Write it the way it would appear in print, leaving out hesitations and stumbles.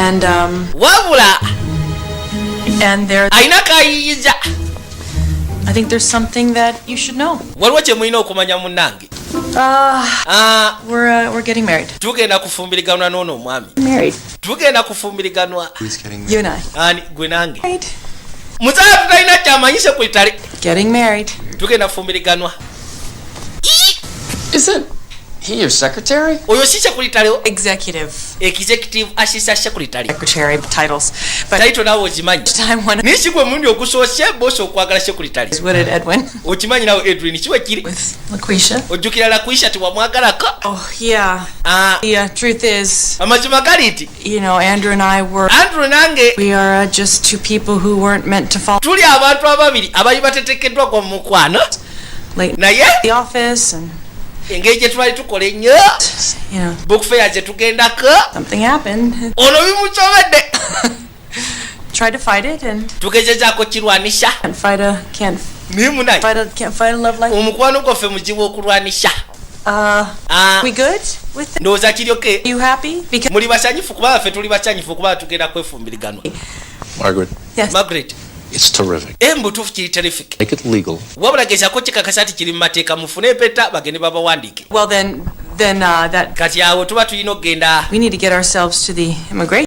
And wabula there, alina kayiyiza. I think there's something that you should know. Waliwo kye mulina okumanya munnange. We're getting married. Tugenda kufumbiriganwa n'ono omwami. Married. Tugenda kufumbiriganwa. You and I. Ani gwe nange. Married. Muzaala tutalina kyamanyise ku itale. Getting married. Tugenda kufumbiriganwa. Isn't he your secretary? Oyo si sekulitaleo. Executive. Executive assistant secretary. Secretary titles. But Taito nawe okimanyi. time when Nishi gwe mundi okusoose boss okwagala secretary. what did Edwin Okimanyi nawe Edwin kiwe kiri. with LaQuisha? Ojjukira Laquisha tiwamwagalako. Oh yeah. The truth is, Amazima gali nti Andrew and I Andrew nange we are just two people who weren't meant to fall tuli abantu ababiri abali batetekeddwa kwa mukwano late naye the office, and engeri gye twali tukola ennyo book fair gye tugendako something happened. ono bimusobedde Tried to fight it and tugezezaako kirwanisha can't fight a love like. omukwano gwaffe muzibu okulwanisha. We good with it? ndowooza kiryoke You happy? Because muli basanyufu kuba ffe tuli basanyufu kuba tugenda kwefumbiriganwa. Yes. Margaret, It's terrific. embutuufu kiri terrific. Make it legal. wabula gezaako kikakasa ti kiri mu mateeka mufune empeta bagende babawandiike. well then that Kati awo tuba tulina okugenda we need to get ourselves to the immigration